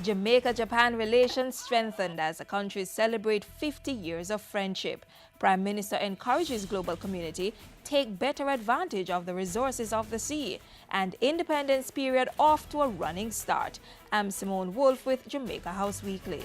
Jamaica-Japan relations strengthened as the countries celebrate 50 years of friendship. Prime Minister encourages global community take better advantage of the resources of the sea. And independence period off to a running start. I'm Simone Wolfe with Jamaica House Weekly.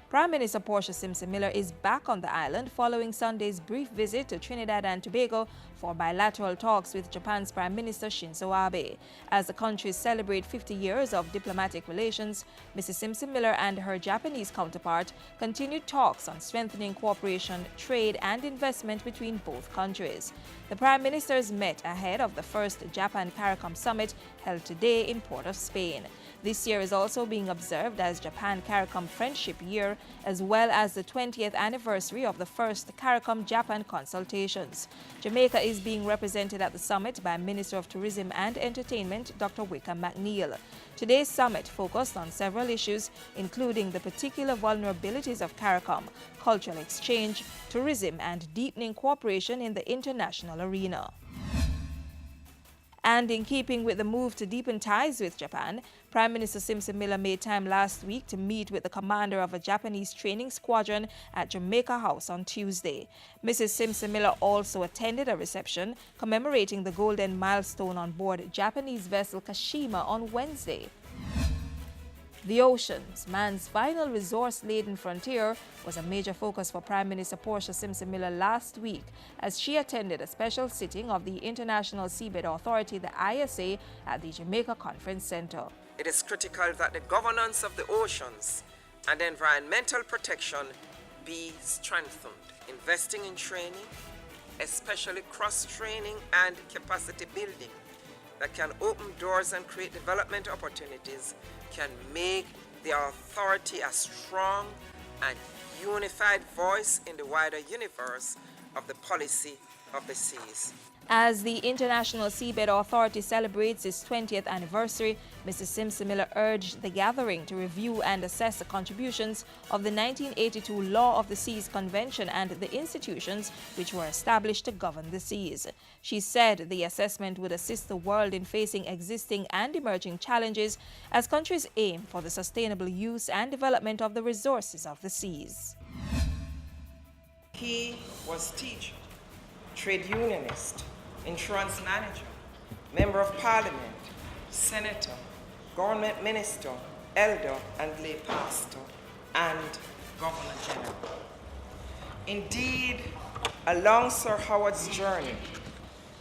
Prime Minister Portia Simpson Miller is back on the island following Sunday's brief visit to Trinidad and Tobago for bilateral talks with Japan's Prime Minister Shinzo Abe. As the countries celebrate 50 years of diplomatic relations, Mrs. Simpson Miller and her Japanese counterpart continued talks on strengthening cooperation, trade and investment between both countries. The Prime Ministers met ahead of the first Japan-CARICOM summit held today in Port of Spain. This year is also being observed as Japan-CARICOM Friendship Year, as well as the 20th anniversary of the first CARICOM-Japan consultations. Jamaica is being represented at the summit by Minister of Tourism and Entertainment, Dr. Wickham McNeil. Today's summit focused on several issues, including the particular vulnerabilities of CARICOM, cultural exchange, tourism, and deepening cooperation in the international arena. And in keeping with the move to deepen ties with Japan, Prime Minister Simpson Miller made time last week to meet with the commander of a Japanese training squadron at Jamaica House on Tuesday. Mrs. Simpson Miller also attended a reception commemorating the golden milestone on board Japanese vessel Kashima on Wednesday. The oceans, man's final resource-laden frontier, was a major focus for Prime Minister Portia Simpson Miller last week as she attended a special sitting of the International Seabed Authority, the ISA, at the Jamaica Conference Center. It is critical that the governance of the oceans and environmental protection be strengthened. Investing in training, especially cross-training and capacity building, that can open doors and create development opportunities, can make the authority a strong and unified voice in the wider universe of the policy of the seas. As the International Seabed Authority celebrates its 20th anniversary, Mrs. Simpson Miller urged the gathering to review and assess the contributions of the 1982 Law of the Seas Convention and the institutions which were established to govern the seas. She said the assessment would assist the world in facing existing and emerging challenges as countries aim for the sustainable use and development of the resources of the seas. He was teacher, trade unionist, insurance manager, member of parliament, senator, government minister, elder and lay pastor, and governor general. Indeed, along Sir Howard's journey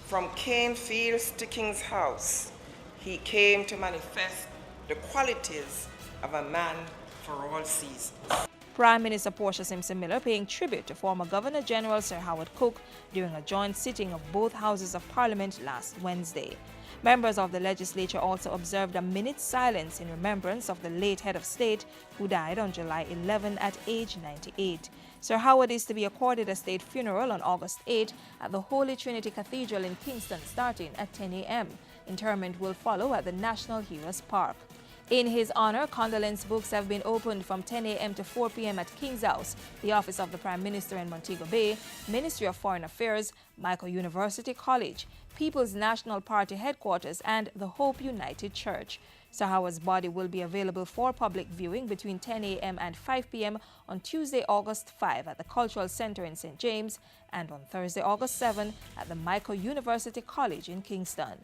from Cane Fields to King's House, he came to manifest the qualities of a man for all seasons. Prime Minister Portia Simpson Miller paying tribute to former Governor General Sir Howard Cook during a joint sitting of both houses of Parliament last Wednesday. Members of the legislature also observed a minute's silence in remembrance of the late head of state who died on July 11 at age 98. Sir Howard is to be accorded a state funeral on August 8 at the Holy Trinity Cathedral in Kingston starting at 10 a.m. Interment will follow at the National Heroes Park. In his honor, condolence books have been opened from 10 a.m. to 4 p.m. at King's House, the Office of the Prime Minister in Montego Bay, Ministry of Foreign Affairs, Michael University College, People's National Party Headquarters, and the Hope United Church. Sir Howard's body will be available for public viewing between 10 a.m. and 5 p.m. on Tuesday, August 5 at the Cultural Center in St. James and on Thursday, August 7 at the Michael University College in Kingston.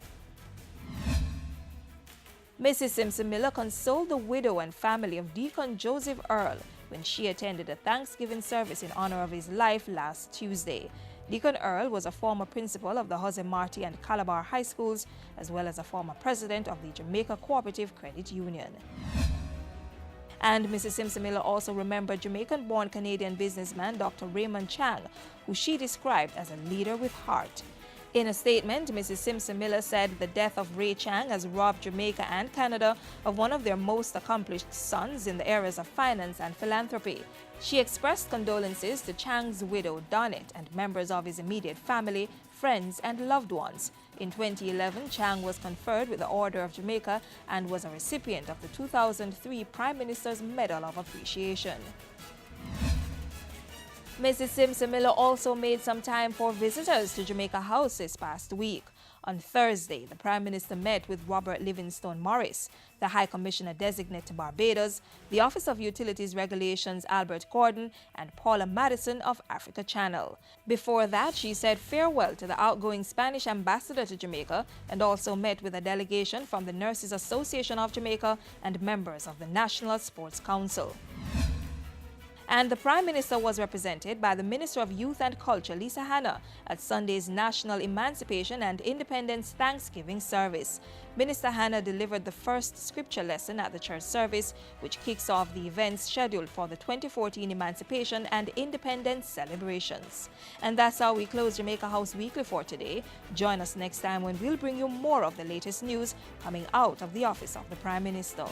Mrs. Simpson Miller consoled the widow and family of Deacon Joseph Earl when she attended a Thanksgiving service in honor of his life last Tuesday. Deacon Earl was a former principal of the Jose Marti and Calabar High Schools, as well as a former president of the Jamaica Cooperative Credit Union. And Mrs. Simpson Miller also remembered Jamaican-born Canadian businessman Dr. Raymond Chang, who she described as a leader with heart. In a statement, Mrs. Simpson Miller said the death of Ray Chang has robbed Jamaica and Canada of one of their most accomplished sons in the areas of finance and philanthropy. She expressed condolences to Chang's widow, Donnet, and members of his immediate family, friends, and loved ones. In 2011, Chang was conferred with the Order of Jamaica and was a recipient of the 2003 Prime Minister's Medal of Appreciation. Mrs. Simpson Miller also made some time for visitors to Jamaica House this past week. On Thursday, the Prime Minister met with Robert Livingstone Morris, the High Commissioner Designate to Barbados, the Office of Utilities Regulations Albert Gordon, and Paula Madison of Africa Channel. Before that, she said farewell to the outgoing Spanish ambassador to Jamaica and also met with a delegation from the Nurses Association of Jamaica and members of the National Sports Council. And the Prime Minister was represented by the Minister of Youth and Culture, Lisa Hanna, at Sunday's National Emancipation and Independence Thanksgiving service. Minister Hanna delivered the first scripture lesson at the church service, which kicks off the events scheduled for the 2014 Emancipation and Independence celebrations. And that's how we close Jamaica House Weekly for today. Join us next time when we'll bring you more of the latest news coming out of the office of the Prime Minister.